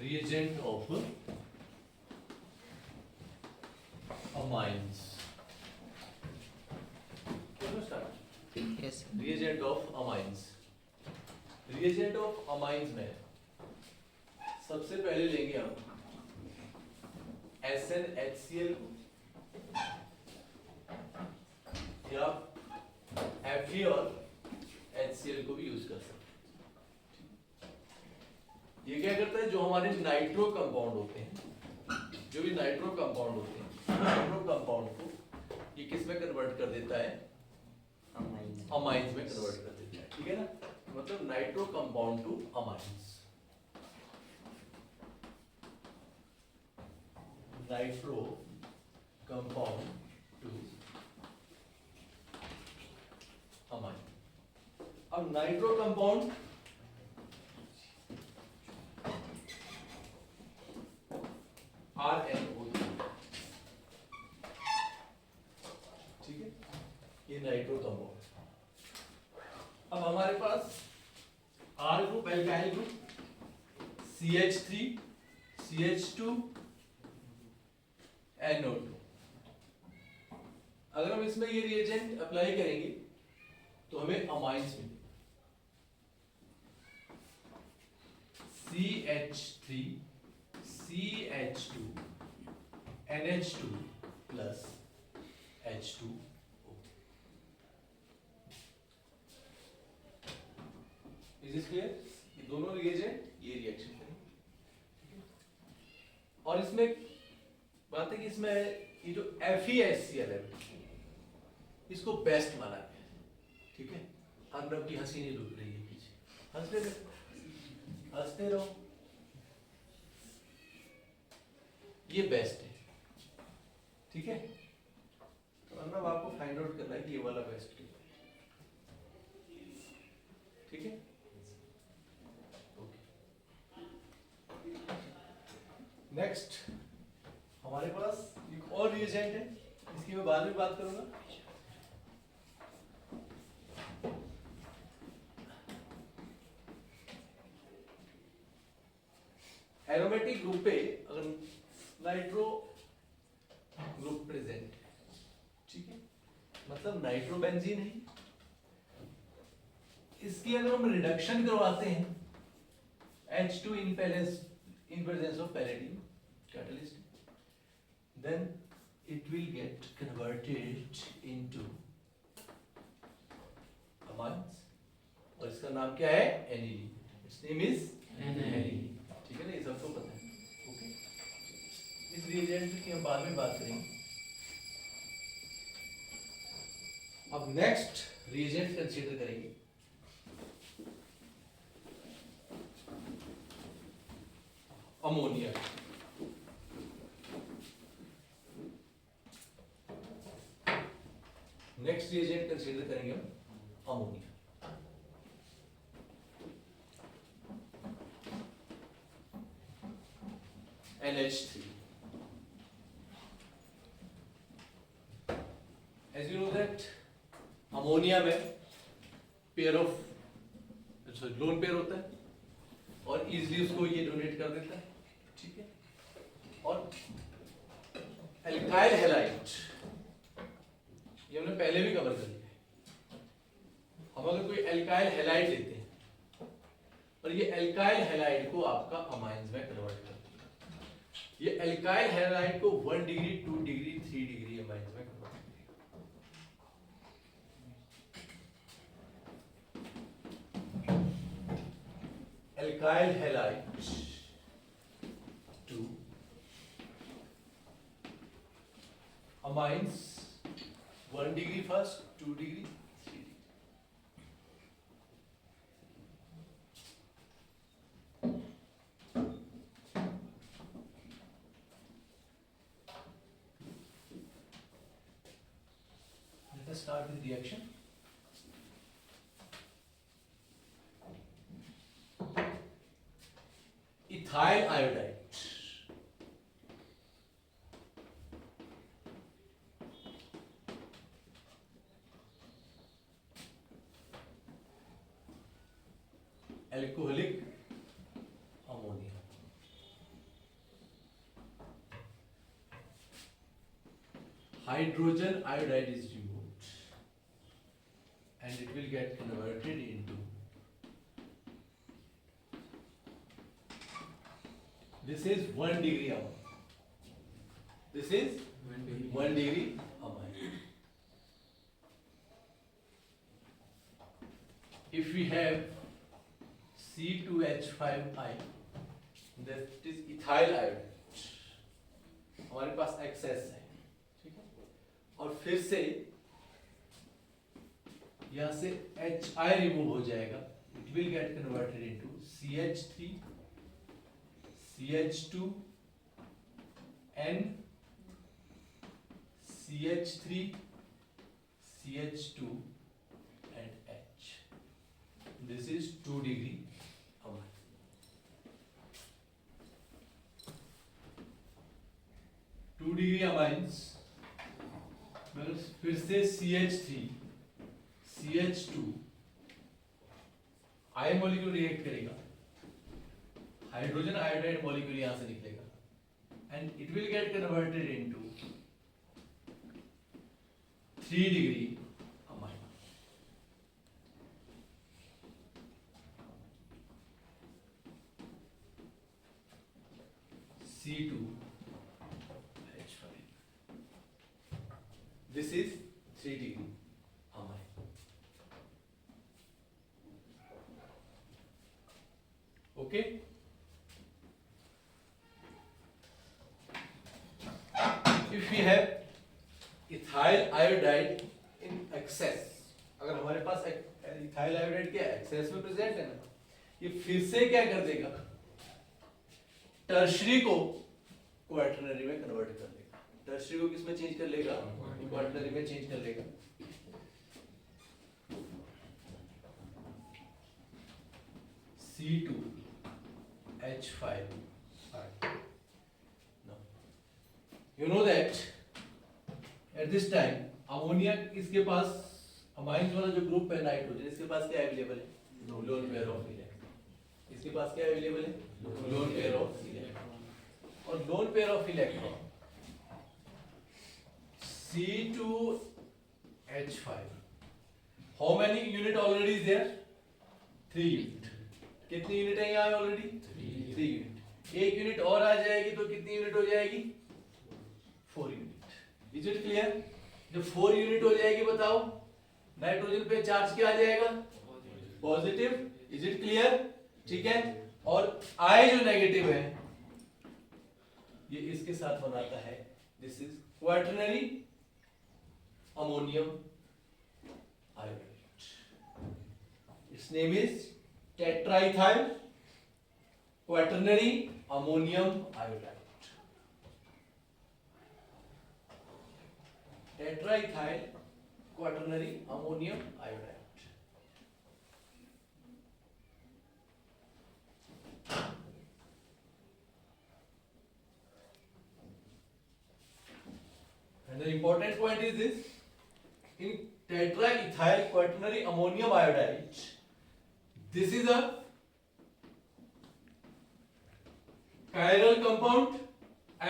reagent of amines. Yes. Reagent of amines. Reagent of amines में सबसे पहले लेंगे हम SnHCl या Fe और HCl को भी यूज कर सकते हैं। ये क्या करता है, जो हमारे नाइट्रो कंपाउंड होते हैं, जो भी नाइट्रो कंपाउंड होते हैं, नाइट्रो कंपाउंड को ये किस में कन्वर्ट कर देता है, अमाइंस में कन्वर्ट कर देता है। ठीक है ना, मतलब nitro compound to amines, nitro compound to amine. अब नाइट्रो कंपाउंड RNO2, ठीक है, ये नाइट्रो कंपाउंड। अब हमारे पास R group, alkyl group, CH3 CH2 NO2। अगर हम इसमें ये रिएजेंट अप्लाई करेंगे तो हमें अमाइंस मिलेंगे, CH3 CH2 NH2 plus H2O। Is this clear? ये दोनों रिएजेंट ये रिएक्शन करेंगे। और इसमें बात है कि इसमें ये जो FeHCl है इसको बेस्ट माना गया है। ठीक है, अनुरव की हंसी नहीं रुक रही है पीछे, हंसते रहो, हंसते रहो, ये बेस्ट है। ठीक है, तो अनुरव आपको फाइंड आउट करना है कि ये वाला बेस्ट क्यों है। ठीक है, ओके। नेक्स्ट हमारे पास एक और रिएजेंट है, इसकी मैं बाद में बात करूंगा। एरोमेटिक ग्रुप पे अगर नाइट्रो ग्रुप प्रेजेंट है, ठीक है, मतलब नाइट्रोबेंजीन है, इसकी अगर हम रिडक्शन करवाते हैं H2 in presence of palladium catalyst, then it will get converted into amines और इसका नाम क्या है, NAD। Its name is NAD। ठीक है ना, ये सबको पता है। ओके, इस रिएजेंट की हम बाद में बात करेंगे। अब नेक्स्ट रिएजेंट कंसीडर करेंगे अमोनिया। नेक्स्ट रिएजेंट कंसीडर करेंगे हम ammonia. NH3। As you know that ammonia में पेयर ऑफ लोन पेयर होता है और इजीली उसको ये डोनेट कर देता है। ठीक है, और एल्काइल हैलाइड ये हमने पहले भी कवर कर लिया है। हम अगर कोई एल्काइल हैलाइड लेते हैं और ये एल्काइल हैलाइड को आपका अमाइंस में कन्वर्ट कर, ये एल्काइल हैलाइड को 1 डिग्री 2 डिग्री 3 डिग्री अमाइंस में कन्वर्ट करेगा। Alkyl halide to amines 1 degree first, 2 degree 3 degree. Let us start with reaction. Ethyl iodide alcoholic ammonia। hydrogen iodide is removed and it will get converted into, this is 1 degree amine. This is 1 degree amine. If we have C2H5I, that is ethyl iodide, हमारे पास access है, ठीक है, और फिर से यहाँ से HI remove हो जाएगा, it will get converted into CH3, CH2, N, CH3, CH2 and H. This is 2 degree amine. Two degree amines फिर से CH3, CH2 आई मॉलिक्यूल रिएक्ट करेगा, हाइड्रोजन आयोडाइड मॉलिक्यूल यहां से निकलेगा and it will get converted into 3 degree amine. C2H5. This is 3 degree amine. Okay. If we have ethyl iodide in excess, अगर हमारे पास ethyl iodide क्या excess में present है ना, ये फिर से क्या कर देगा, टर्शरी को क्वार्टरनरी में कन्वर्ट कर देगा. टर्शरी को किस में चेंज कर लेगा, क्वार्टरनरी में चेंज कर लेगा. C2H5. Now, you know that at this time ammonia इसके पास अमाइंस वाला जो ग्रुप है नाइट्रोजन, इसके पास क्या अवेलेबल है, लोन पेयर ऑफ इलेक्ट्रॉन. इसके पास क्या अवेलेबल है, लोन पेयर ऑफ इलेक्ट्रॉन. और lone pair of electron C2H5, how many unit already is there, 3 unit. कितनी यूनिट है यहाँ ऑलरेडी, 3 यूनिट. एक यूनिट और आ जाएगी तो कितनी यूनिट हो जाएगी, 4 यूनिट. Is it clear? जब 4 यूनिट हो जाएगी बताओ नाइट्रोजन पे चार्ज क्या आ जाएगा, पॉजिटिव. Is it clear? ठीक है. और आई जो नेगेटिव है ये इसके साथ बनाता है, this is quaternary ammonium iodide. It's name is tetraethyl quaternary ammonium iodide. Tetraethyl quaternary ammonium iodide. And the important point is this: in tetraethyl quaternary ammonium iodide, this is a chiral compound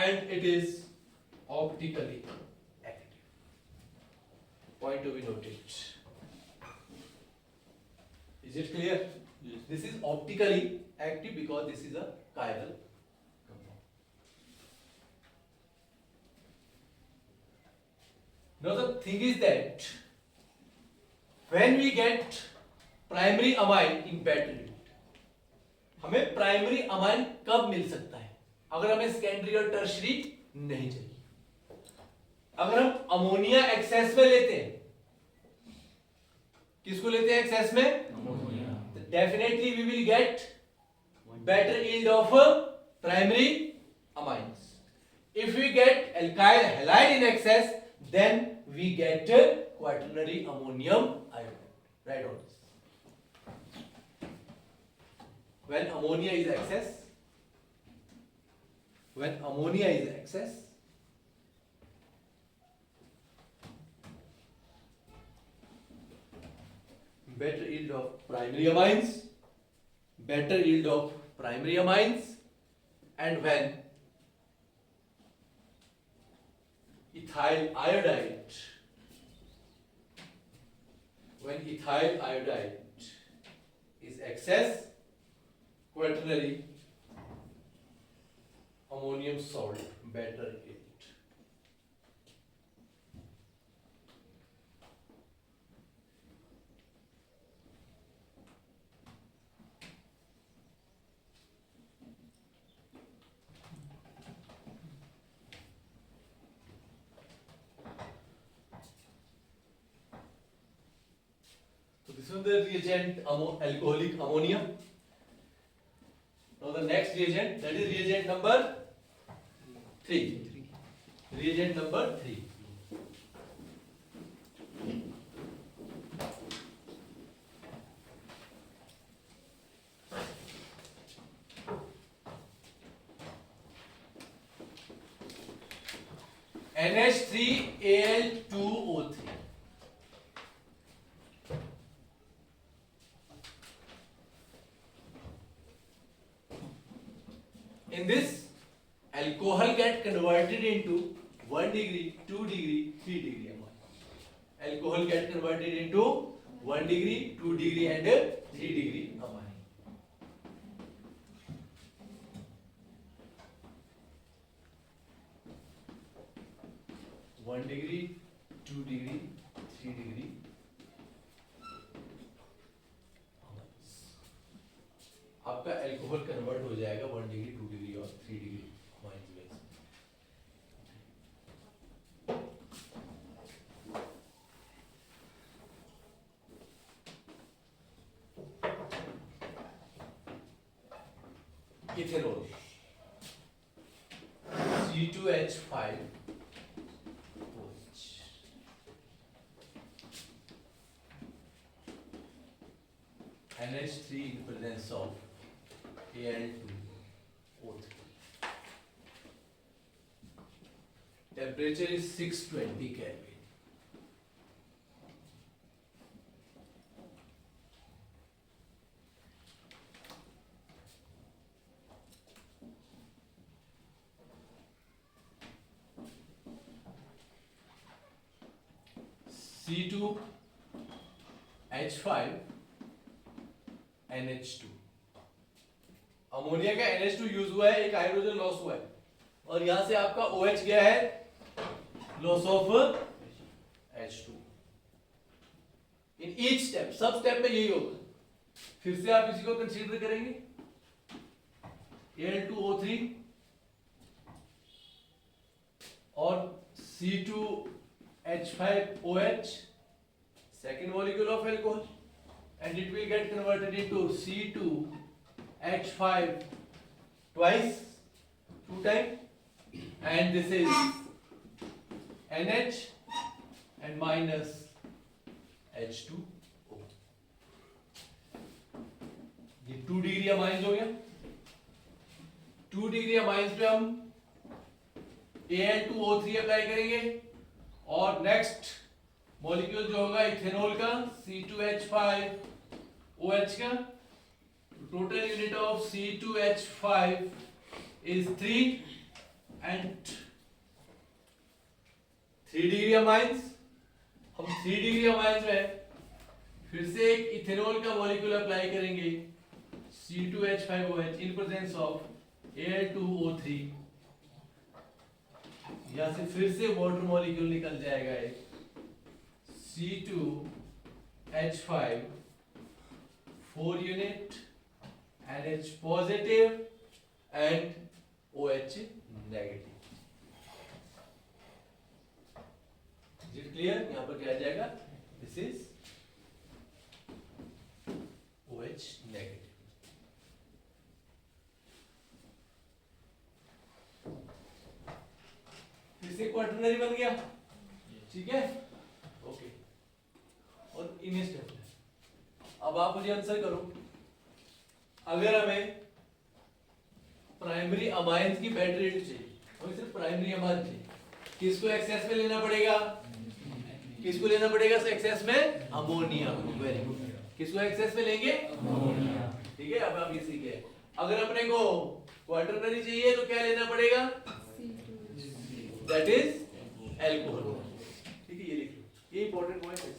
and it is optically active. Point to be noted. Is it clear? Yes. This is optically active because this is a chiral compound. Now the thing is that when we get primary amine in battery unit, हमें primary amine कब मिल सकता है, अगर हमें secondary और tertiary नहीं चाहिए. अगर हम अमोनिया एक्सेस में लेते हैं, किसको लेते हैं एक्सेस में, अमोनिया, तो definitely we will get better yield of primary amines. If we get alkyl halide in excess then we get quaternary ammonium iodide. Right on. When ammonia is excess, better yield of primary amines, and when ethyl iodide, when ethyl iodide is excess, quaternary ammonium salt better yield. So this is the reagent alcoholic ammonia. Now the next reagent, that is reagent number 3. Reagent number 3. NH3Al2O3. In this, alcohol get converted into 1 degree, 2 degree, 3 degree ammonia. Alcohol get converted into 1 degree, 2 degree and 3 degree ammonia. One degree, 2 degree, 3 degree. आपका alcohol convert हो जाएगा 1 degree, 2 degree और 3 degree minus में। Ethanol C2H5 NH3 in presence of Al2O3. Temperature is 620 Kelvin. C2H5 NH2, ammonia का NH2 use हुआ है, एक hydrogen loss हुआ है और यहां से आपका OH गया है, loss of H2. In each step, सब स्टेप में यही होगा. फिर से आप इसी को कंसीडर करेंगे Al2O3 और C2H5OH, second molecule of alcohol, and it will get converted into C2H5 twice, 2 times, and this is NH and minus H2O. ये 2 डिग्री अमाइंस हो गया. 2 डिग्री अमाइंस पे हम Al2O3 अप्लाई करेंगे और नेक्स्ट मॉलिक्यूल जो होगा इथेनॉल का C2H5OH का. Total unit of C2H5 is 3 and 3 degree amines. हम 3 डिग्री अमाइंस में फिर से एक इथेनॉल का मॉलिक्यूल अप्लाई करेंगे C2H5OH in presence of Al2O3. यहां से फिर से वाटर मॉलिक्यूल निकल जाएगा एक C2H5 4 unit NH positive and OH negative. Is it clear? यहां पर क्या आ जाएगा? This is OH negative. इससे क्वार्टरनरी बन गया. ठीक है, ओके. और इन स्टेप अब आप मुझे आंसर करो. अगर हमें प्राइमरी अमाइंस की बेड रेट चाहिए, और सिर्फ प्राइमरी अमाइन चाहिए, किसको एक्सेस में लेना पड़ेगा? किसको लेना पड़ेगा एक्सेस में? अमोनिया. Very good. किसको एक्सेस में लेंगे? अमोनिया. ठीक है, अब आप ये सीखे. अगर अपने को क्वार्टरनरी चाहिए तो क्या लेना पड़ेगा? That is alcohol. ठीक है, ये लिख लो, ये इंपॉर्टेंट पॉइंट है।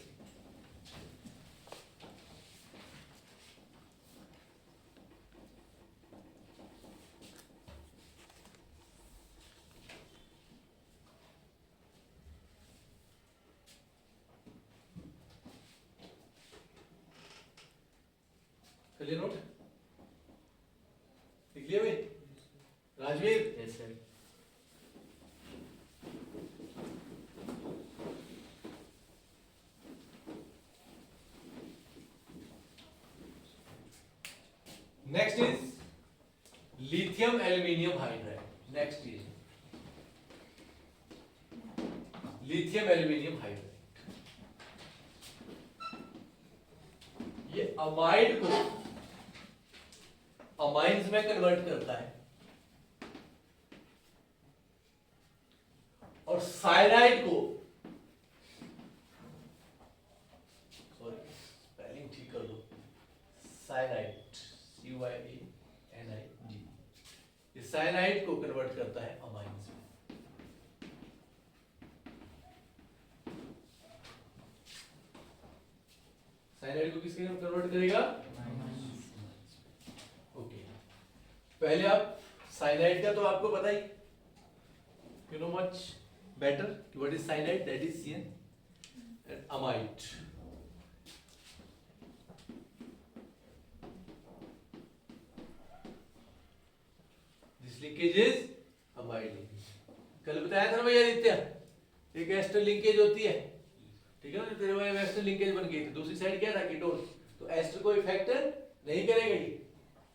चलिए नोट लिख लिया भाई Rajveer. Yes sir. Next is lithium aluminium hydride. Next is lithium aluminium hydride. ये अमाइड को अमाइंस में कन्वर्ट करता है और साइनाइड को, सॉरी स्पेलिंग ठीक कर दो, साइनाइड CYANID, ये साइनाइड को कन्वर्ट करता है अमाइंस में। साइनाइड को किसके कन्वर्ट करेगा? ओके, पहले आप साइनाइड का तो आपको पता ही, you know much better what is cyanide, that is CN and amide. This linkage is amide linkage. कल बताया था ना भैया नित्या, एक एस्टर लिंकेज होती है, ठीक है ना, तेरे भाई एस्टर लिंकेज बन गई थी, दूसरी साइड क्या था कीटोन, तो एस्टर को इफेक्ट नहीं करेगा ये।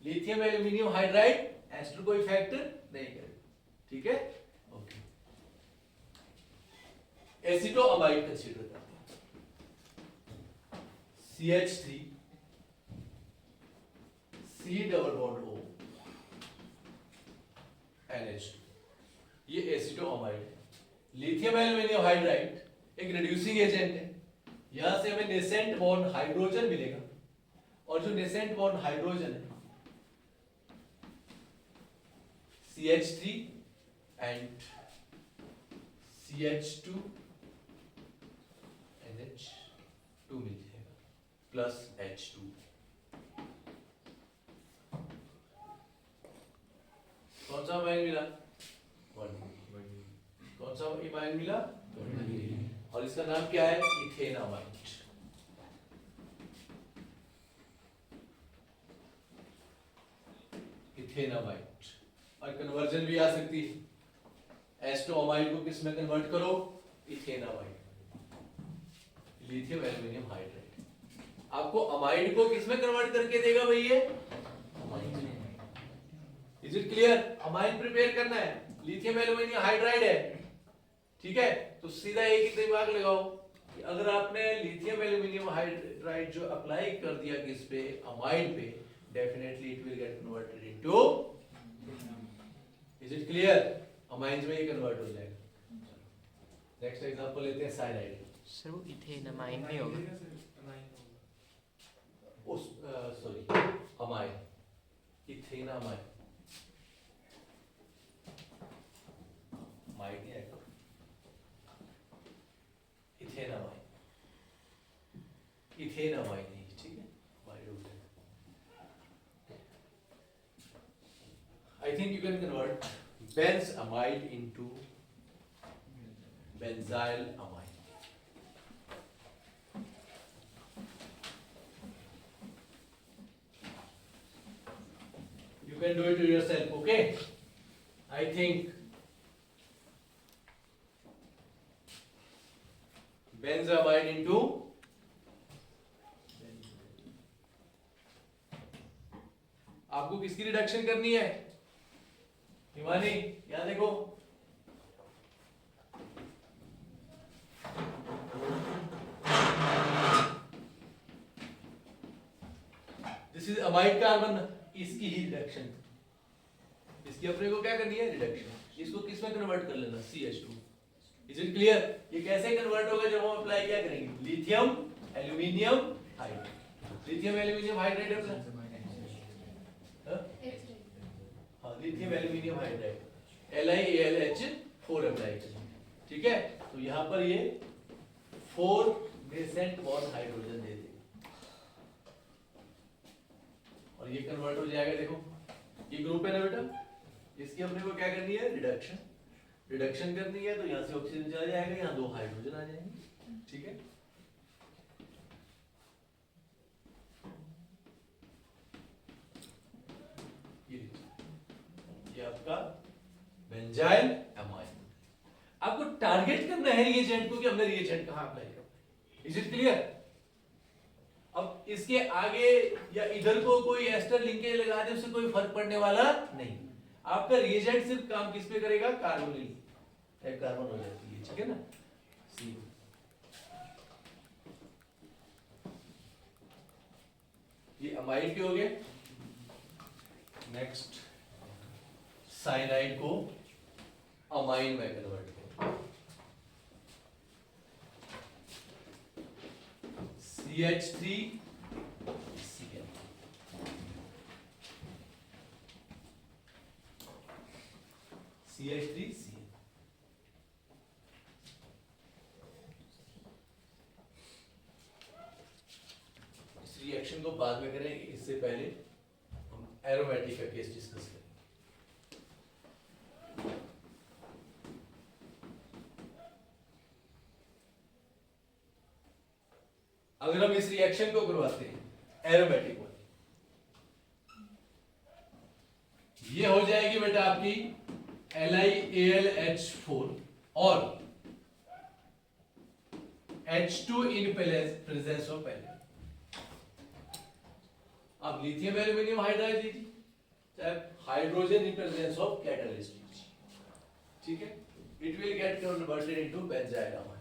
लिथियम एल्यूमिनियम हाइड्राइड एस्टर को इफेक्ट नहीं करेगा, ठीक है, ओके। एसिटो अमाइड कंसीडर करते हैं, CH3 C double bond O NH2, ये एसिटो अमाइड है। लिथियम एल्यूमिनियम हाइड्राइड एक रिड्यूसिंग एजेंट है, यहां से हमें नेसेंट बॉन्ड हाइड्रोजन मिलेगा, और जो नेसेंट बॉन्ड हाइड्रोजन है CH3 and CH2 NH2 मिल जाएगा प्लस H2। कौन सा अमाइन मिला? कौन सा अमाइन मिला? और इसका नाम क्या है? इथेनामाइड। इथेनामाइड, और कन्वर्जन भी आ सकती है, एस्टोअमाइड को किस में कन्वर्ट करो? इथेनामाइड। लिथियम एल्यूमिनियम हाइड्राइड आपको अमाइड को किस में कन्वर्ट करके देगा भैया? Is it clear? Amine prepare करना है, लिथियम एल्यूमिनियम हाइड्राइड है, ठीक है, तो सीधा एक ही दिमाग लगाओ कि अगर आपने लिथियम एल्यूमिनियम हाइड्राइड जो अप्लाई कर दिया किस पे? अमाइड पे, definitely it will get converted into, is it clear? Amines में ये कन्वर्ट हो जाएगा। नेक्स्ट एग्जांपल लेते हैं साइनाइड। सर वो इथेनामाइन नहीं होगा? उस सॉरी अमाइन, इथेनामाइन माइड नहीं आएगा, इथेनामाइन, इथेनामाइन नहीं, ठीक है, माइड हो जाएगा। I think you can convert benzamide into benzyl amide. You can do it yourself, okay? I think benzamide into आपको किसकी रिडक्शन करनी है? हिमानी यहाँ देखो, दिस इज अमाइड कार्बन, इसकी ही रिडक्शन, इसकी अपने को क्या करनी है? रिडक्शन। इसको किस में कन्वर्ट कर लेना? CH2। Is it clear? ये कैसे कन्वर्ट होगा जब हम अप्लाई क्या करेंगे? Lithium aluminium hydride, lithium aluminium hydride अपना, हाँ lithium aluminium hydride LiAlH4 apply करेंगे, ठीक है, तो यहां पर ये 4 नेसेंट बॉन्ड हाइड्रोजन दे देगा और ये कन्वर्ट हो जाएगा। देखो ये ग्रुप है ना बेटा, इसकी अपने को क्या करनी है, रिडक्शन करनी है। तो यहां से ऑक्सीजन चला जाएगा, यहां 2 हाइड्रोजन आ जाएंगे। ठीक है, ये आपका बेंजाइल अमाइन। आपको टारगेट करना है रिएजेंट को कि हमने रिएजेंट कहां अप्लाई करना है। Is it clear? अब इसके आगे या इधर को कोई एस्टर लिंकेज लगा दे, उससे कोई फर्क पड़ने वाला नहीं। आपका रिएजेंट सिर्फ काम किस पे करेगा, कार्बोनिल, एक कार्बन हो जाती है। ठीक है ना, सी। ये अमाइड के हो गए। नेक्स्ट साइनाइड को अमाइन में कन्वर्ट करें। CH3 Cl, CH3 Cl। इस रिएक्शन को बाद में करेंगे, इससे पहले हम एरोमेटिक का केस डिस्कस करेंगे। अगर हम इस रिएक्शन को करवाते हैं एरोमेटिक वाली, ये हो जाएगी बेटा आपकी LiAlH4 और H2 in presence of pallet. अब लिथियम एल्यूमिनियम हाइड्राइड लीजिए, चाहे hydrogen in presence of catalyst लीजिए। ठीक है, it will get converted into benzyl amine.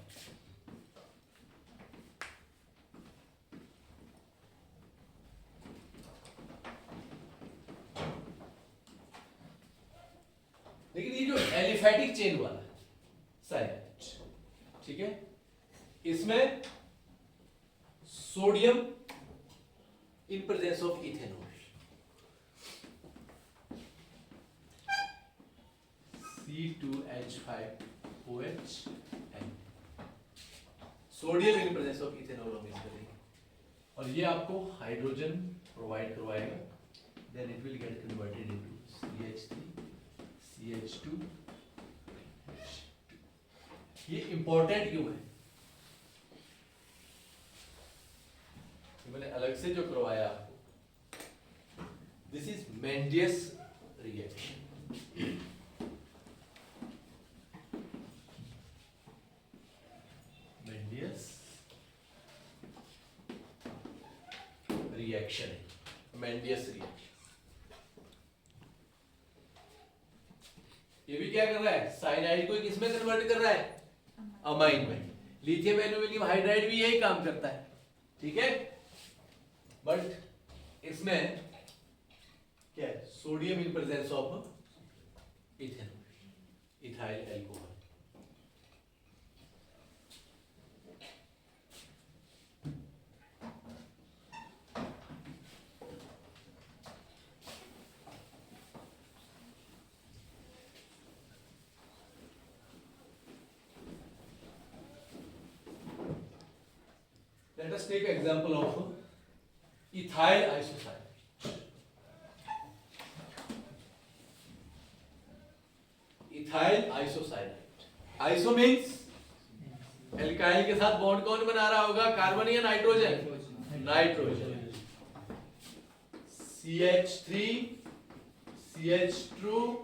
लेकिन ये जो एलिफैटिक चेन वाला है साइनाइड, ठीक है, इसमें sodium in presence of ethanol, C2H5OH, sodium in presence of ethanol हम यूज करेंगे और ये आपको हाइड्रोजन प्रोवाइड करवाएगा। Then it will get converted into CH3 CH2। ये इंपॉर्टेंट क्यों है, मैंने अलग से जो करवाया आपको, दिस इज मेंडियस रिएक्शन। मेंडियस रिएक्शन है, मेंडियस रिएक्शन। ये भी क्या कर रहा है, साइनाइड को किसमें कन्वर्ट कर रहा है, अमाइन में। लिथियम एल्यूमिनियम हाइड्राइड भी यही काम करता है। ठीक है, बट इसमें क्या है, sodium in presence of ethanol, ethyl alcohol. Let us take an example of ethyl isocyanate. Ethyl isocyanate. Iso means alkyl के साथ बॉन्ड कौन बना रहा होगा, कार्बन या nitrogen, nitrogen. CH3 CH2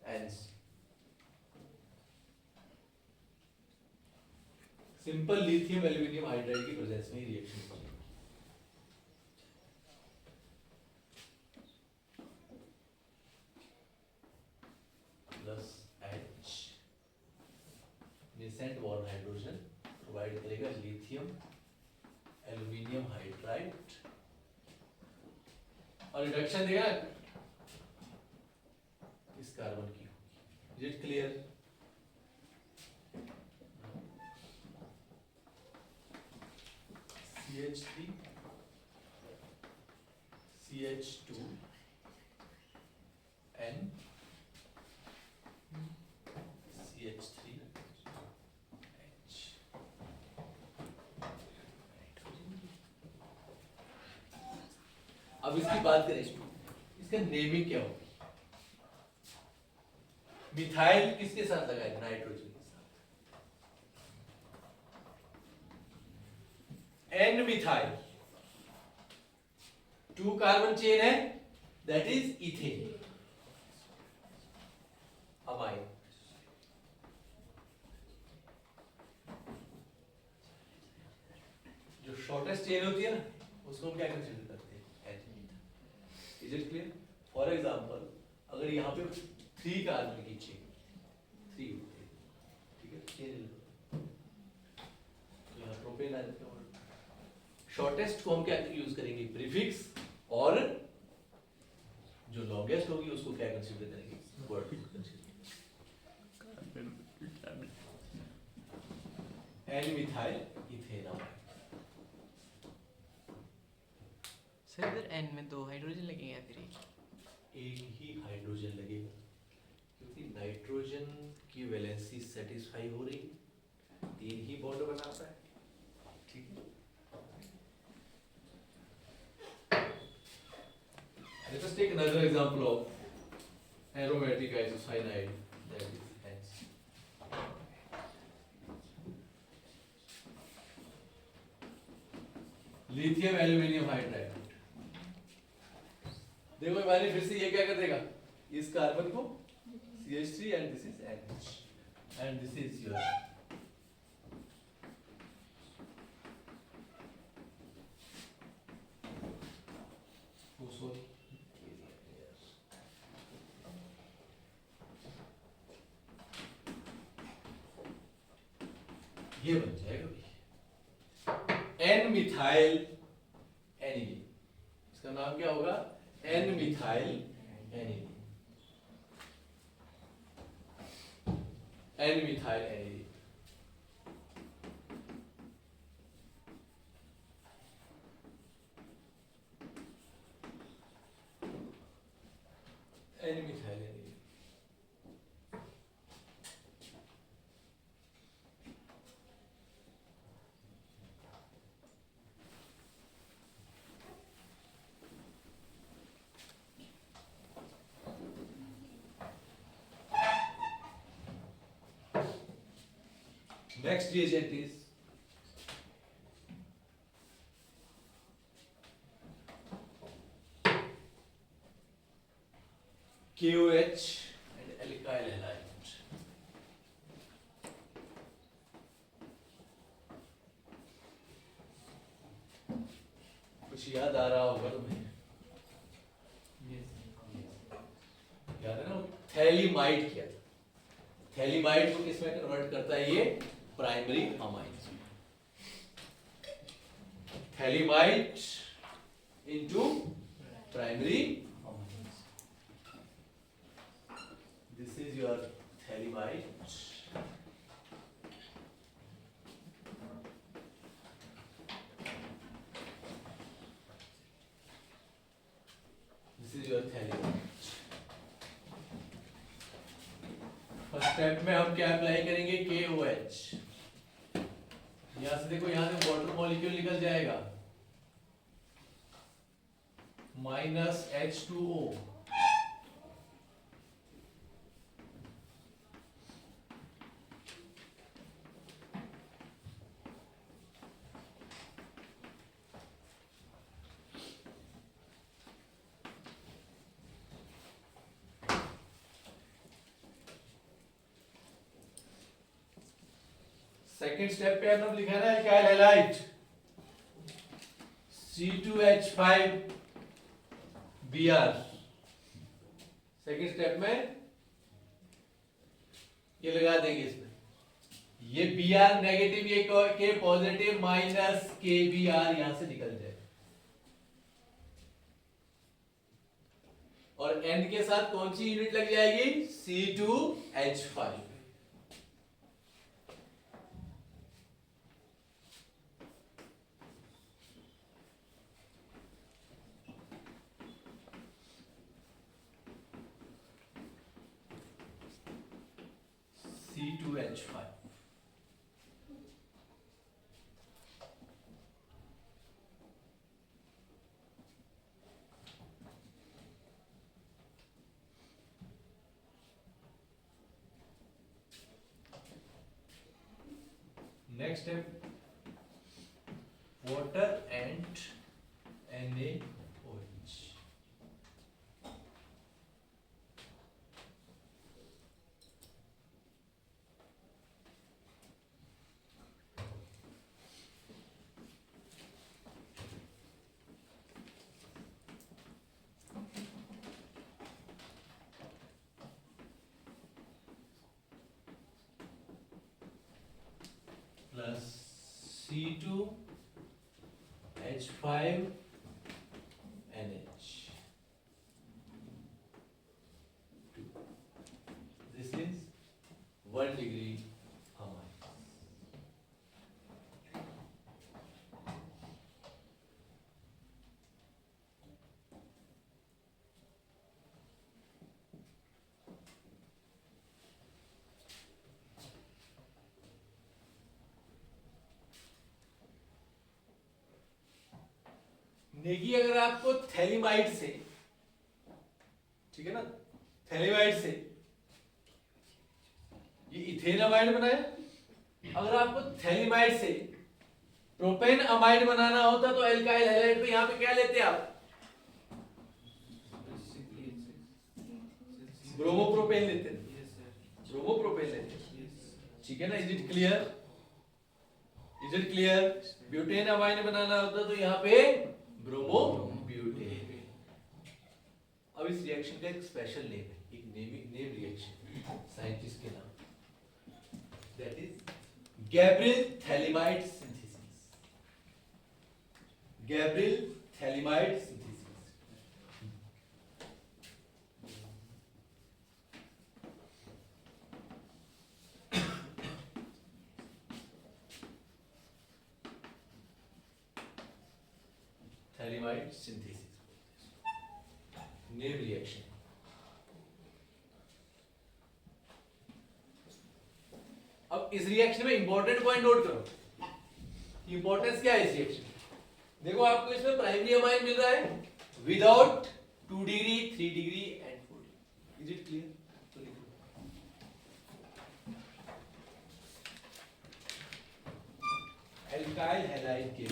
and simple lithium aluminium hydride की presence में ही reaction होगी। Plus H nascent bond hydrogen provide करेगा लिथियम एल्यूमिनियम हाइड्राइड और रिडक्शन देगा इस कार्बन की। Is it clear? CH3 CH2 N अब इसकी बात करें, इसका नेमिंग क्या होगी? मिथाइल किसके साथ लगाएगा? नाइट्रोजन के साथ। एन मिथाइल, 2 कार्बन चेन है, दैट इज इथेन अमाइन। जो शॉर्टेस्ट चेन होती है ना, उसको हम क्या कंसीडर करते हैं? N. Is it clear? For example, अगर यहाँ पे 3 कार्बन की चेन, 3 होते हैं, ठीक है, चेन, तो यहाँ प्रोपेन आ जाता है। शॉर्टेस्ट को हम क्या यूज करेंगे? प्रीफिक्स, और जो लॉन्गेस्ट होगी उसको क्या कंसीडर करेंगे? Word consider. N methyl ethane amine. Sir इधर एन में 2 हाइड्रोजन लगेंगे या फिर एक ही हाइड्रोजन लगेगा, क्योंकि नाइट्रोजन की वैलेंसी सेटिस्फाई हो रही, 3 ही बॉन्ड बनाता है, ठीक है। Let us take another example of aromatic isocyanide, that is H. Lithium aluminium hydride. देखो हमारी फिर से ये क्या कर देगा? इस कार्बन को CH3 and this is H and this is your sorry, ये बन जाएगा भाई एन मिथाइल एनिलीन। इसका नाम क्या होगा? N methyl aniline. N methyl aniline. N methyl aniline. Next reagent is KOH and alkyl halide. कुछ याद आ रहा होगा तुम्हें? याद है ना, थैलीमाइड किया था। थैलीमाइड को किसमें कन्वर्ट करता है? ये primary amines. Phthalimide into primary amines. This is your phthalimide. This is your phthalimide. First step में हम क्या अप्लाई करेंगे? KOH। यहां से देखो, यहां से वाटर मॉलिक्यूल निकल जाएगा, माइनस H2O। सेकेंड स्टेप पे हमने लिखा है alkyl halide, C2H5Br। Second step में ये लगा देंगे इसमें, ये Br नेगेटिव, ये के पॉजिटिव, माइनस KBr यहां से निकल जाए, और एंड के साथ कौन सी यूनिट लग जाएगी? C2H5। C2H5। Next step water and NaOH. Plus C2H5NH. This is 1 degree amine. Negi अगर आपको थैलिमाइड से, ठीक है ना, थैलिमाइड से ये इथेन अमाइड बनाया, अगर आपको थैलिमाइड से प्रोपेन अमाइड बनाना होता तो एल्काइल हैलाइड पे यहां पे क्या लेते आप, ब्रोमोप्रोपेन लेते, ब्रोमोप्रोपेन लेते, ठीक है ना। Is it clear, is it clear. Butane amide बनाना होता तो यहाँ पे ब्रोमोब्यूटेन। अब इस रिएक्शन का एक स्पेशल नेम है, एक नेम रिएक्शन साइंटिस्ट के नाम, that is Gabriel phthalimide synthesis. Gabriel phthalimide synthesis. Phthalimide synthesis name reaction. अब इस रिएक्शन में इंपॉर्टेंट पॉइंट नोट करो, इंपॉर्टेंस क्या है इस रिएक्शन। देखो आपको इसमें प्राइमरी अमाइन मिल रहा है without 2 degree 3 degree and 4 degree. Is it clear. तो लिखो एल्काइल हैलाइड के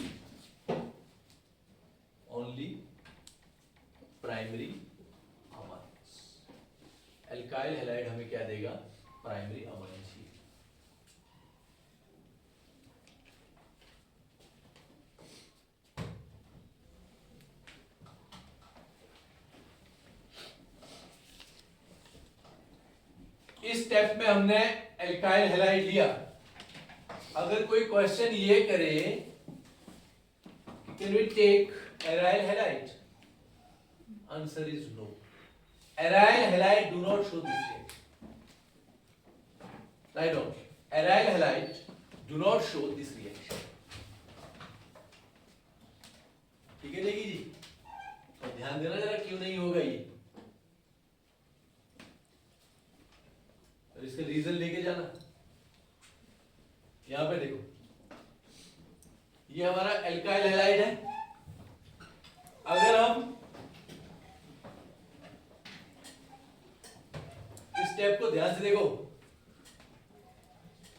only primary amines. Alkyl halide हमें क्या देगा, प्राइमरी अमाइंस ही। इस स्टेप में हमने एल्काइल हैलाइड लिया। अगर कोई क्वेश्चन ये करे can we take aryl halide, answer is no. Aryl halide do not show this reaction. Right on. Aryl halide do not show this reaction. ठीक है नेगी जी, तो ध्यान देना जरा क्यों नहीं होगा ये, और इसका रीजन लेके जाना। यहां पे देखो ये हमारा एल्काइल हैलाइड है। अगर हम इस स्टेप को ध्यान से देखो,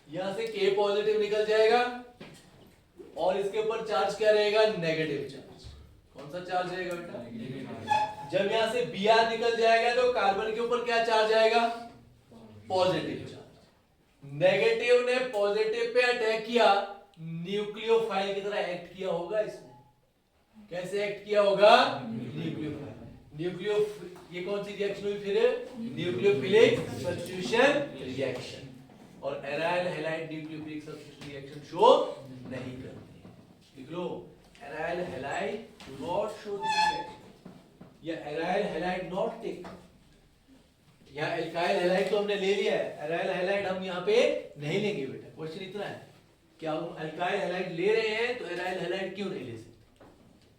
यहां से K पॉजिटिव निकल जाएगा और इसके ऊपर चार्ज क्या रहेगा, नेगेटिव चार्ज। कौन सा चार्ज रहेगा बेटा, नेगेटिव। जब यहां से Br निकल जाएगा तो कार्बन के ऊपर क्या चार्ज आएगा, पॉजिटिव चार्ज। नेगेटिव ने पॉजिटिव पे अटैक किया, न्यूक्लियोफाइल की तरह एक्ट किया होगा इसने। कैसे एक्ट किया होगा, न्यूक्लियो, ये कौन सी रिएक्शन हुई फिर, न्यूक्लियोफिलिक सब्स्टिट्यूशन रिएक्शन। और aryl halide nucleophilic substitution reaction show नहीं करते। लिख लो aryl halide do not show this reaction, या एराइल हैलाइड नॉट टेक। यहाँ एल्काइल हैलाइड तो हमने ले लिया है, एराइल हैलाइड हम यहाँ पे नहीं लेंगे बेटा। क्वेश्चन इतना है कि हम एल्काइल हैलाइड ले रहे हैं तो एराइल हैलाइड क्यों नहीं ले सकते,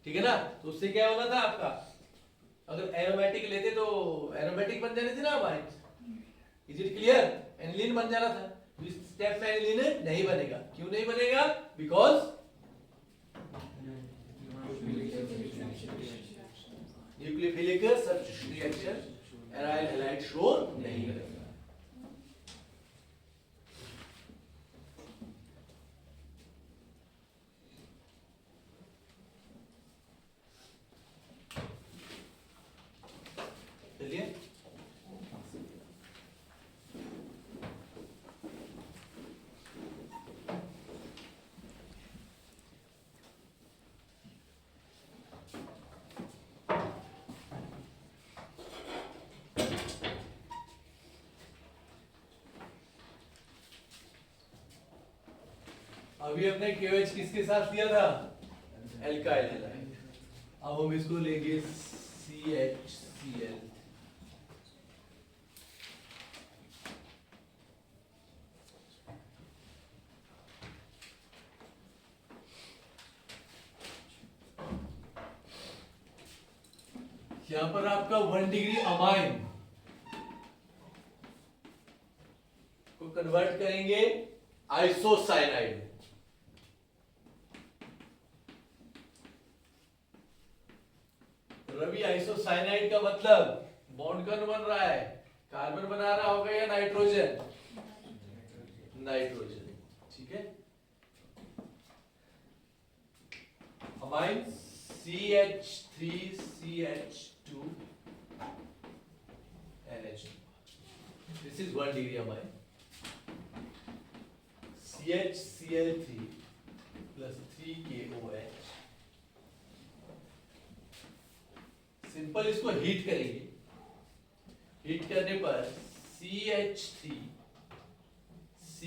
ठीक है ना। तो उससे क्या होना था आपका, अगर एरोमेटिक लेते तो एरोमेटिक बन जाने थे ना हमारे। इज इट क्लियर, एनिलीन बन जाना था। तो इस स्टेप में एनिलीन नहीं बनेगा। क्यों नहीं बनेगा, because nucleophilic substitution reaction aryl halide show नहीं करेगा। अभी हमने KOH किसके साथ लिया था? Alkyl halide. अब हम इसको लेंगे CHCl। यहां पर आपका 1 डिग्री अमाइन को कन्वर्ट करेंगे आइसोसाइनाइड में। रवि, आइसोसाइनाइड का मतलब बॉन्ड कौन बन रहा है? कार्बन बना रहा होगा या नाइट्रोजन? नाइट्रोजन। ठीक है, amine CH3CH2 NH2। This is 1 degree amine। CHCl3 plus 3KOH। Simple इसको हीट करेंगे। हीट करने पर CH3 C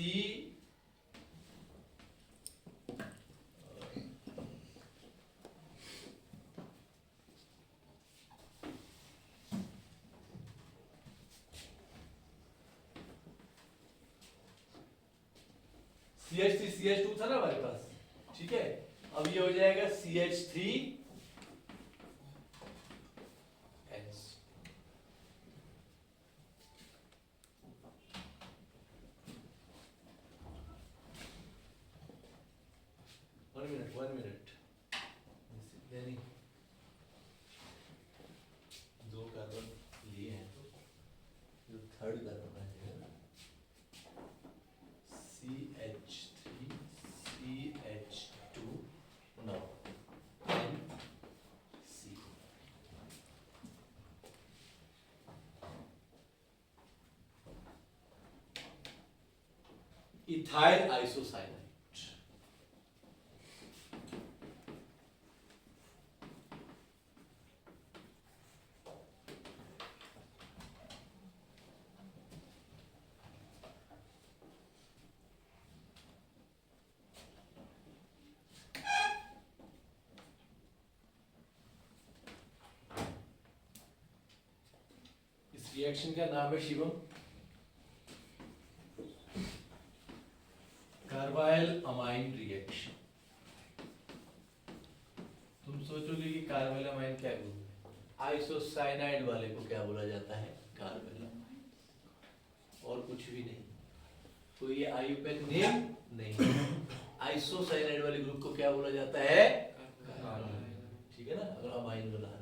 CH3 CH2 था ना हमारे पास, ठीक है। अब ये हो जाएगा CH3 H। वन मिनट यानी दो कार्बन लिए हैं तो जो थर्ड कार्बन आ जाएगा CH3 CH2 now NC। Ethyl isocyanide. Reaction का नाम है शिवम, कार्बाइल अमाइन रिएक्शन। तुम सोचोगे कि कार्बाइल अमाइन क्या ग्रुप है? आइसोसाइनाइड वाले को क्या बोला जाता है? कार्बाइल अमाइन, और कुछ भी नहीं। कोई आईयूपैक नेम नहीं। आइसोसाइनाइड वाले ग्रुप को क्या बोला जाता है? ठीक है ना, अगर अमाइन बनाना है।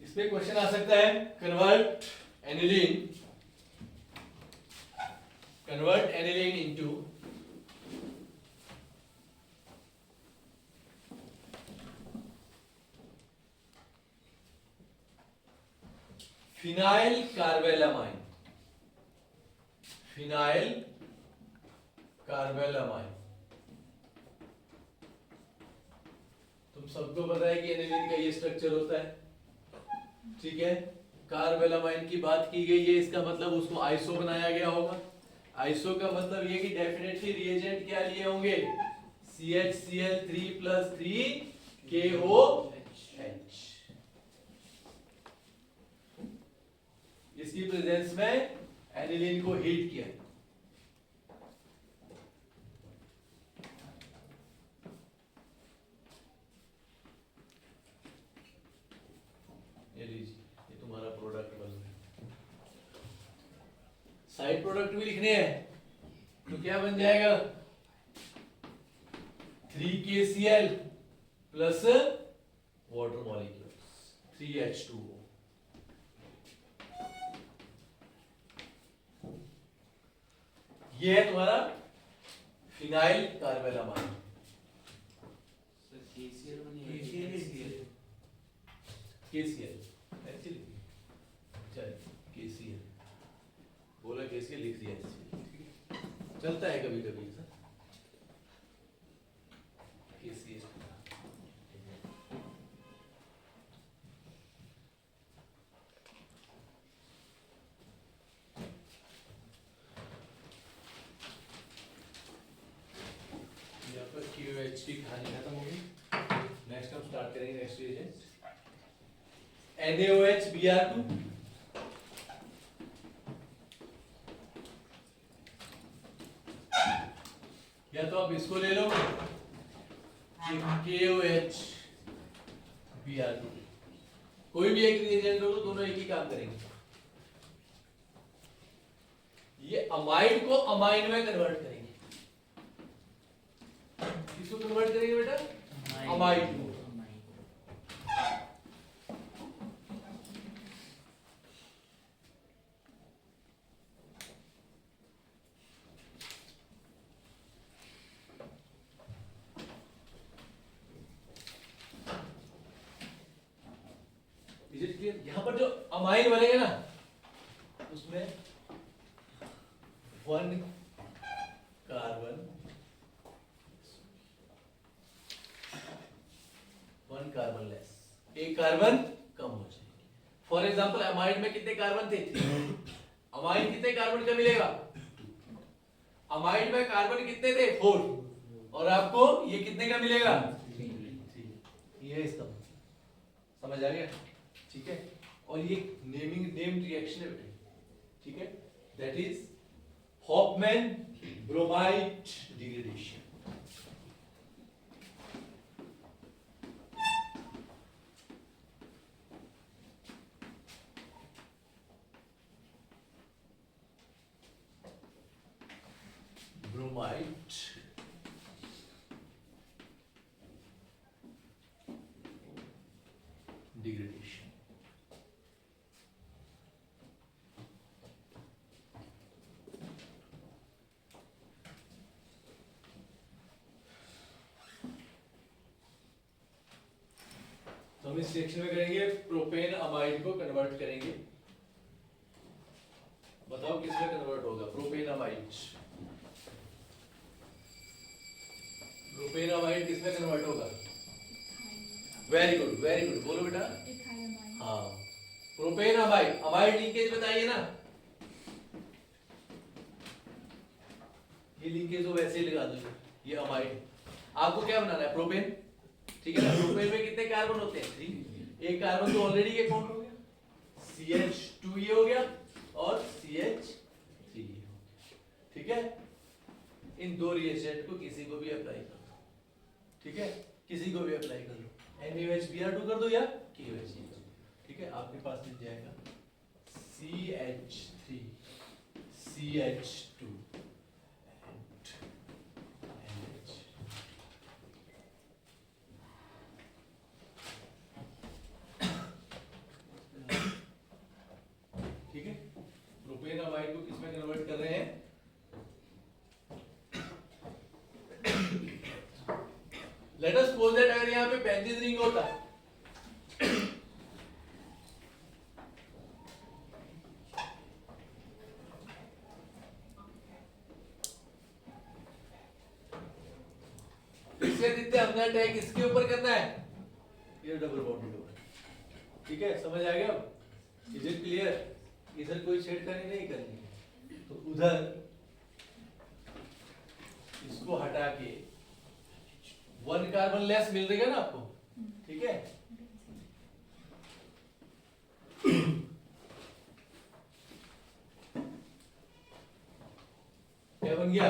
इसमें क्वेश्चन आ सकता है, convert aniline into phenyl carbylamine. Phenyl carbylamine, तुम सबको पता है कि एनिलीन का ये स्ट्रक्चर होता है, ठीक है। कार्बेलामाइन की बात की गई है, इसका मतलब उसको आइसो बनाया गया होगा। आइसो का मतलब ये कि डेफिनेटली रिएजेंट क्या लिए होंगे? CHCl3 plus 3KOH। इसकी प्रेजेंस में एनिलीन को हीट किया। ये लीजिए, ये तुम्हारा प्रोडक्ट बन गया। साइड प्रोडक्ट भी लिखने हैं तो क्या बन जाएगा? 3KCl plus water molecules 3H2O। ये है तुम्हारा फिनाइल कार्बेलामाइन। KCl एक्चुअली KCl बोला, KCl लिख दिया, चलता है कभी कभी सर। की कहानी खत्म होगी। नेक्स्ट हम स्टार्ट करेंगे नेक्स्ट रिएजेंट NaOH Br2। या तो आप इसको ले लो KOH Br2, कोई भी एक रिएजेंट लो तो दोनों एक ही काम करेंगे। ये अमाइड को अमाइन में कन्वर्ट करेंगे। किसको कन्वर्ट करेंगे बेटा? अमाइड को। Is it clear? यहां पर जो अमाइन बनेगा ना उसमें 1 कार्बन 1 कार्बन लेस, एक कार्बन कम हो जाएगी। फॉर एग्जांपल अमाइड में कितने कार्बन थे? 3। अमाइन कितने कार्बन का मिलेगा? अमाइड में कार्बन कितने थे? 4। और आपको ये कितने का मिलेगा? 3। ये इसका समझ आ गया? ठीक है। और ये नेम रिएक्शन है बेटा, ठीक है, that is Hoffmann bromide degradation. Bromide degradation. तो हम इस रिएक्शन में करेंगे प्रोपेन अमाइड को कन्वर्ट करेंगे। बताओ किसमें कन्वर्ट होगा? Propane amide. प्रोपेन अमाइड किसमें कन्वर्ट होगा? वेरी गुड, वेरी गुड, बोलो बेटा। हाँ, प्रोपेन अमाइड। अमाइड लिंकेज बताइए ना। ये लिंकेज तो वैसे ही लगा दो। ये अमाइड आपको क्या बनाना है? प्रोपेन, ठीक है ना। प्रोपेन में कितने कार्बन होते हैं? 3। एक कार्बन तो ऑलरेडी ये काउंट हो गया, CH2 ये हो गया और CH3 ये हो गया, ठीक है। इन दो रिएजेंट को किसी को भी अप्लाई कर दो, ठीक है, किसी को भी अप्लाई कर लो। NaOH Br2 कर दो या KOH, ठीक है। आपके पास मिल जाएगा CH3 CH2 NH। ठीक है। प्रोपेन अमाइड को किसमें कन्वर्ट कर रहे हैं? लेट अस सपोज दैट अगर यहां पे बेंजीन रिंग होता इससे जितने हमने अटैक इसके ऊपर करना है, ये डबल बॉन्डेड होगा, ठीक है। समझ आ गया? Is it clear? इधर कोई छेड़खानी नहीं करनी है, तो उधर इसको हटा के 1 कार्बन लेस मिल रहेगा ना आपको, ठीक है। क्या बन गया?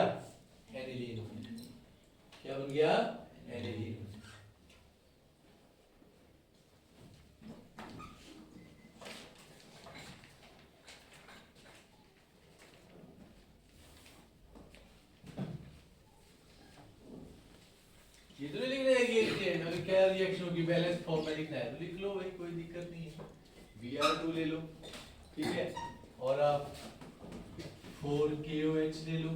एनिलीन। क्या बन गया? एनिलीन। ये तो नहीं लिखना है कि अगर क्या रिएक्शन होगी बैलेंस फॉर्म में लिखना है तो लिख लो भाई, कोई दिक्कत नहीं है। Br2 ले लो, ठीक है, और आप 4KOH ले लो,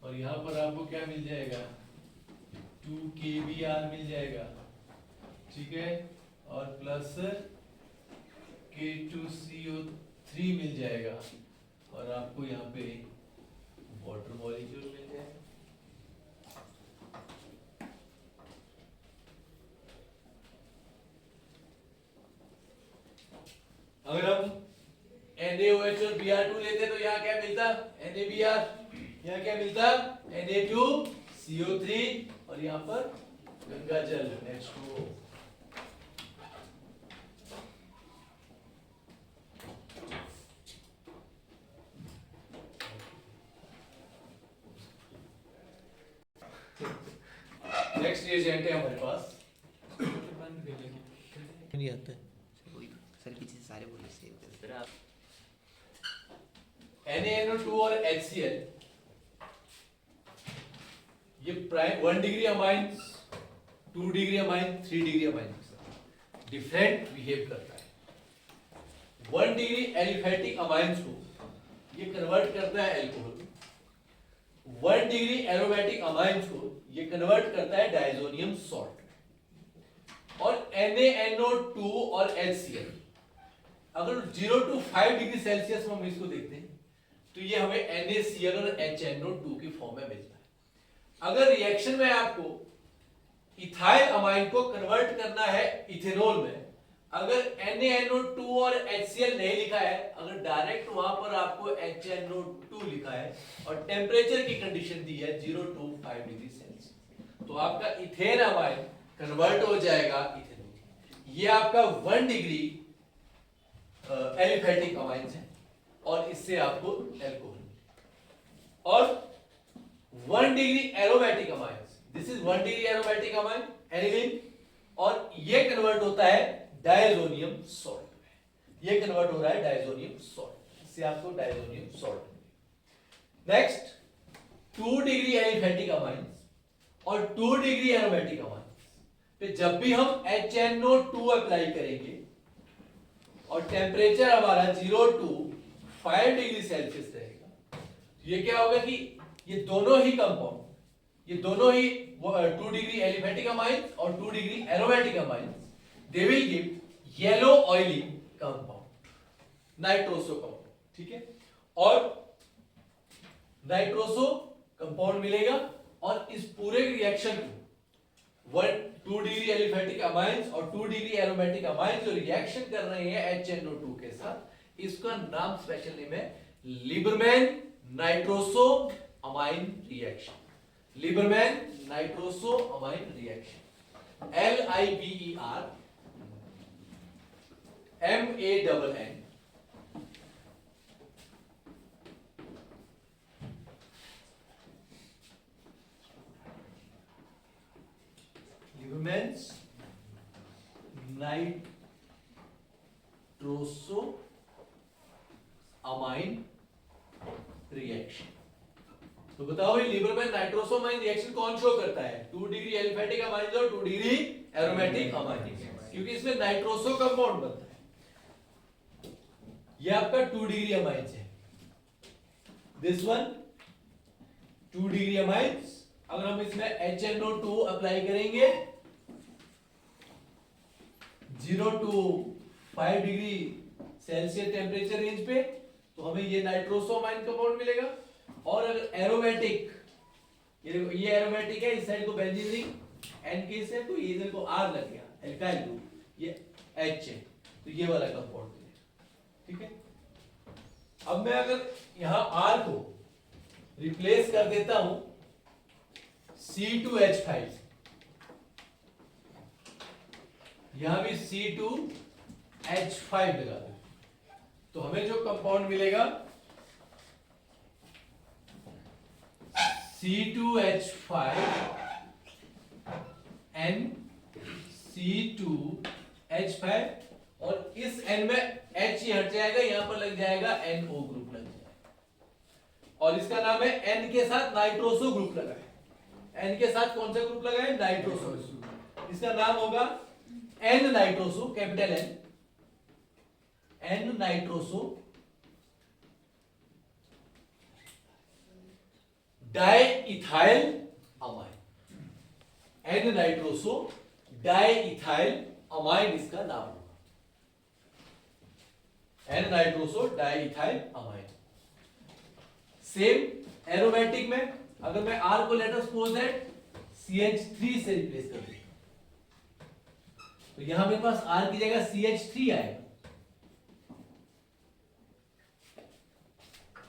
और यहाँ पर आपको क्या मिल जाएगा? 2KBr मिल जाएगा, ठीक है, और प्लस K2CO3 मिल जाएगा, और आपको यहाँ पे वाटर मॉलिक्यूल मिल जाएगा। अगर हम NaOH और Br2 लेते तो यहाँ क्या मिलता? NaBr। यहाँ क्या मिलता? Na2CO3 और यहाँ पर गंगा जल H2O। नेक्स्ट रिएजेंट है हमारे पास, नहीं आता है, वही सर पीछे से सारे बोले सेव कर दो। NaNO2 और HCl, ये prime 1 degree amines, 2 degree amine, 3 degree amine different behave करता है। 1 डिग्री एलिफेटिक अमाइंस को ये कन्वर्ट करता है एल्कोहल, 1 डिग्री एरोमेटिक अमाइंस को ये कन्वर्ट करता है डायजोनियम सॉल्ट। और NaNO2 और HCl अगर 0 to 5 डिग्री सेल्सियस में हम इसको देखते हैं तो ये हमें NaCl और HNO2 की फॉर्म में मिलता है। अगर रिएक्शन में आपको इथाइल अमाइन को कन्वर्ट करना है इथेनॉल में, अगर NaNO2 और HCl नहीं लिखा है, अगर डायरेक्ट वहां पर आपको HNO2 लिखा है और टेम्परेचर की कंडीशन दी है 0 to 5 डिग्री सेल्सियस, तो आपका इथेन अमाइन कन्वर्ट हो जाएगा इथेनॉल। ये आपका 1 डिग्री एलिफेटिक अमाइंस है और इससे आपको अल्कोहल। और 1 degree aromatic amines, this is 1 degree aromatic amine aniline, और ये कन्वर्ट होता है डायजोनियम सॉल्ट में, ये कन्वर्ट हो रहा है डायजोनियम सॉल्ट, इससे आपको diazonium salt. Next 2 degree aliphatic amines और 2 डिग्री एरोमेटिक अमाइंस पे जब भी हम HNO2 अप्लाई करेंगे और टेम्परेचर हमारा 0 to 5 डिग्री सेल्सियस रहेगा, ये क्या होगा कि ये दोनों ही कंपाउंड, ये दोनों ही 2 डिग्री एलिफेटिक अमाइंस और 2 degree aromatic amines, they will give yellow oily compound, nitroso compound, ठीक है। और नाइट्रोसो कंपाउंड मिलेगा और इस पूरे रिएक्शन को 2 डिग्री एलिफेटिक अमाइंस और 2 डिग्री एरोमेटिक अमाइंस जो रिएक्शन कर रहे हैं HNO2 के साथ, इसका नाम स्पेशल नेम है Liebermann nitroso amine reaction, Liebermann nitroso amine reaction, LIBERMANN। Liebermann's nitroso amine reaction. तो बताओ ये लिबरमैन नाइट्रोसो अमाइन रिएक्शन कौन शो करता है? 2 डिग्री एलिफेटिक अमाइन और 2 डिग्री एरोमेटिक अमाइन, क्योंकि इसमें नाइट्रोसो कंपाउंड बनता है। ये आपका 2 डिग्री अमाइंस है, दिस वन 2 डिग्री अमाइंस। अगर हम इसमें HNO2 अप्लाई करेंगे 0 to 5 degree Celsius temperature range पे, तो हमें ये नाइट्रोसो अमाइन कंपाउंड मिलेगा। और अगर एरोमेटिक, ये एरोमेटिक है, इस साइड को बेंजीन रिंग N केस है, तो ये इधर को R लग गया, एल्काइल ग्रुप, ये H है, तो ये वाला कंपाउंड मिलेगा, ठीक है। अब मैं अगर यहां R को रिप्लेस कर देता हूं C2H5, यहां भी C2H5 लगा दो, तो हमें जो कंपाउंड मिलेगा C2H5 N C2H5, और इस N में H ही हट जाएगा, यहां पर लग जाएगा NO ग्रुप लग जाएगा, और इसका नाम है N के साथ नाइट्रोसो ग्रुप लगा है। N के साथ कौन सा ग्रुप लगा है? नाइट्रोसो। इसका नाम होगा N nitroso, capital N nitroso diethyl amine, N nitroso diethyl amine इसका नाम होगा, N nitroso diethyl amine. Same aromatic में अगर मैं R को let us suppose that CH3 से रिप्लेस कर दूं, तो यहां मेरे पास R की जगह CH3 आएगा,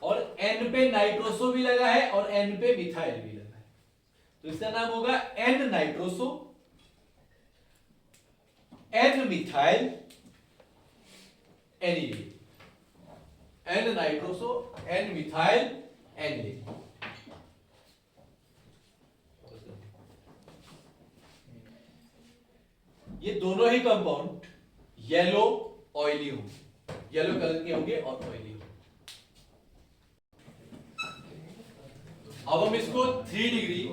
और N पे नाइट्रोसो भी लगा है और N पे मिथाइल भी लगा है, तो इसका नाम होगा N nitroso, N methyl aniline, N nitroso, N methyl aniline. ये दोनों ही कंपाउंड येलो ऑयली होंगे, येलो कलर के होंगे और ऑयली होंगे। अब हम इसको 3 डिग्री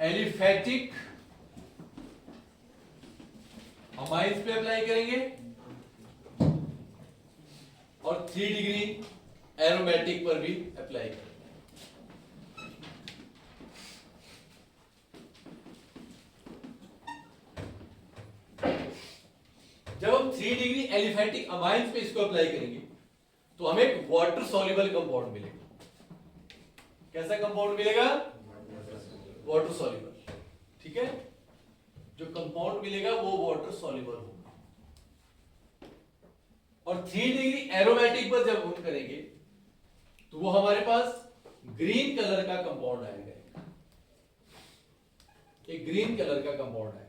एलिफैटिक अमाइंस पे अप्लाई करेंगे और 3 डिग्री एरोमेटिक पर भी अप्लाई करेंगे। जब हम 3 डिग्री एलिफैटिक अमाइंस पे इसको अप्लाई करेंगे तो हमें एक वाटर सॉल्युबल कंपाउंड मिलेगा। कैसा कंपाउंड मिलेगा? Water soluble. ठीक है, जो कंपाउंड मिलेगा वो वाटर सॉल्युबल होगा। और 3 डिग्री एरोमेटिक पर जब हम करेंगे तो वो हमारे पास ग्रीन कलर का कंपाउंड आएगा, एक ग्रीन कलर का कंपाउंड आएगा।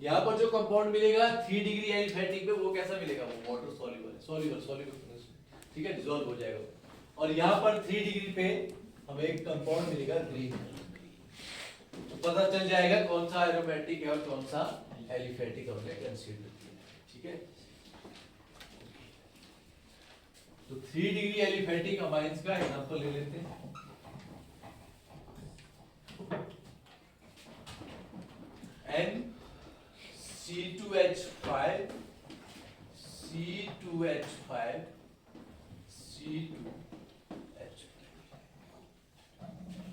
यहां पर जो कंपाउंड मिलेगा 3 डिग्री एलिफैटिक पे वो कैसा मिलेगा? वो वाटर सॉल्युबल, सॉल्युबल, ठीक है, डिसॉल्व हो जाएगा। और यहां पर 3 डिग्री पे हमें एक कंपाउंड मिलेगा ग्रीन, तो पता चल जाएगा कौन सा एरोमेटिक है और कौन सा एलिफैटिक हमने कंसीडर किया। ठीक है, तो 3 डिग्री एलिफैटिक अमाइंस का एग्जांपल ले लेते हैं। C2H5, C2H5, C2H5,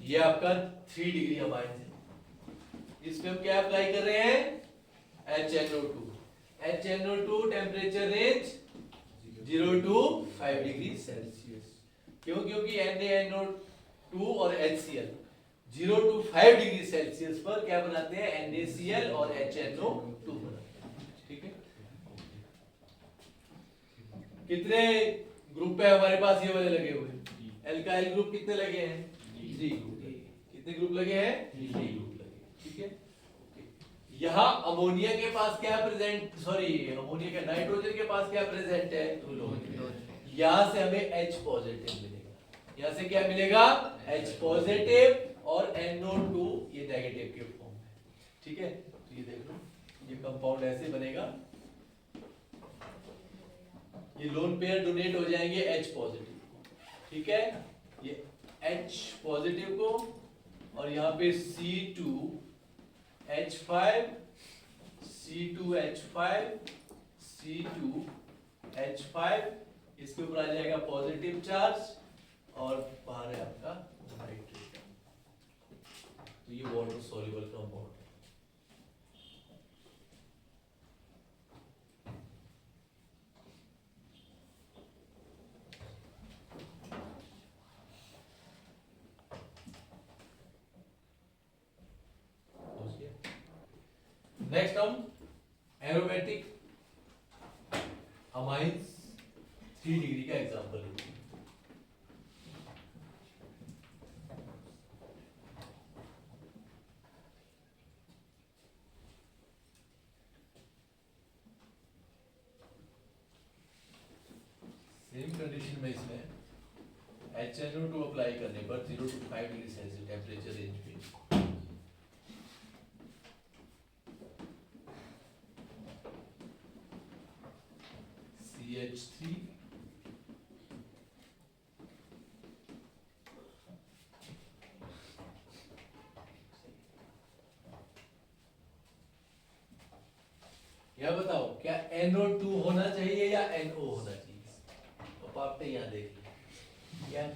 ये आपका 3 डिग्री अमाइंस है। इसमें हम क्या अप्लाई कर रहे हैं? HNO2। HNO2 temperature range 0 to 5 degree Celsius. क्यों? क्योंकि NaNO2 और HCl 0 to 5 डिग्री सेल्सियस पर क्या बनाते हैं? NaCl और HNO2 बनाते हैं। ठीक है, कितने ग्रुप है हमारे पास ये वाले लगे हुए? एल्काइल ग्रुप कितने लगे हैं? 3 ग्रुप लगे। कितने ग्रुप लगे हैं? 3 ग्रुप लगे। ठीक है, यहां अमोनिया के पास क्या प्रेजेंट, अमोनिया के नाइट्रोजन के पास क्या प्रेजेंट है? यहां से हमें H पॉजिटिव मिलेगा। यहां से क्या मिलेगा? H पॉजिटिव और NO2 ये नेगेटिव के फॉर्म में। ठीक है, तो ये देख लो, ये कंपाउंड ऐसे बनेगा, ये लोन पेयर डोनेट हो जाएंगे H पॉजिटिव को। ठीक है, ये H पॉजिटिव को और यहाँ पे C2H5, C2H5, C2H5, इसके ऊपर आ जाएगा पॉजिटिव चार्ज और बाहर है आपका नाइट्रेट। तो ये वाटर सॉल्युबल कंपाउंड है। नेक्स्ट हम एरोमेटिक अमाइंस 3 डिग्री का एग्जांपल लेंगे। सेम कंडीशन में इसमें HNO2 अप्लाई करने पर 0 to 5 degree Celsius temperature range पे CH3 या बताओ क्या NO2 होना चाहिए या NO होना चाहिए? तो आप यहाँ देख लीजिए, क्या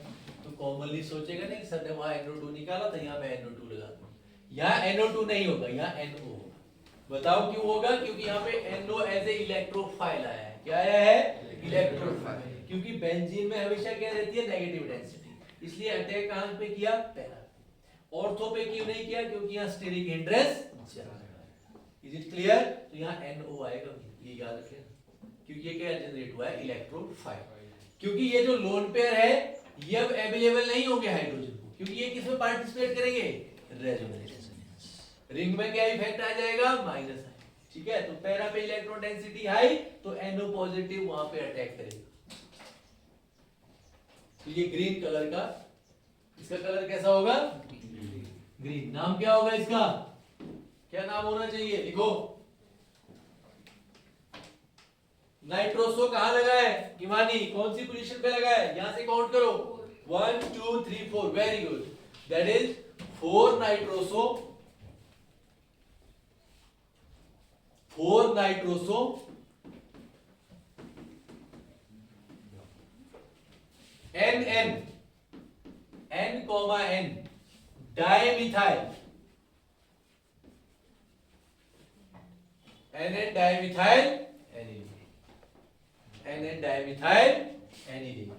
तो कॉमनली सोचेगा नहीं सर ने वहां NO2 निकाला था, यहाँ मैं NO2 लगा दूं। यहाँ NO2 नहीं होगा, यहाँ NO होगा। बताओ क्यों होगा? क्योंकि यहाँ पे NO एज ए इलेक्ट्रोफाइल आया है। क्या आया है? इलेक्ट्रोफाइल। क्योंकि बेंजीन में हमेशा क्या रहती है? नेगेटिव डेंसिटी, इसलिए अटैक कहां पे किया? पैरा। ऑर्थो पे क्यों नहीं किया? क्योंकि यहाँ स्टेरिक हिंड्रेंस ज्यादा है। Is it clear? तो यहाँ NO आएगा, ये याद रखें, क्योंकि ये क्या जनरेट हुआ है? इलेक्ट्रोफाइल। क्योंकि ये जो लोन पेयर है ये अब अवेलेबल नहीं होंगे हाइड्रोजन को, क्योंकि ये किसमें पार्टिसिपेट करेंगे, रेजोनेंस। रिंग में क्या इफेक्ट आ जाएगा, माइनस आई, ठीक है। तो पैरा पे इलेक्ट्रॉन डेंसिटी हाई, तो NO पॉजिटिव वहां पे अटैक करेगा। तो ये ग्रीन कलर का, इसका कलर कैसा होगा, ग्रीन। नाम क्या होगा इसका, क्या नाम होना चाहिए, लिखो। नाइट्रोसो कहां लगा है, हिमानी कौन सी पोजीशन पे लगा है, यहां से काउंट करो, 1 2 3 4, very good. That is 4 nitroso, 4 nitroso N N N comma N dimethyl, NN dimethyl aniline, NN dimethyl aniline.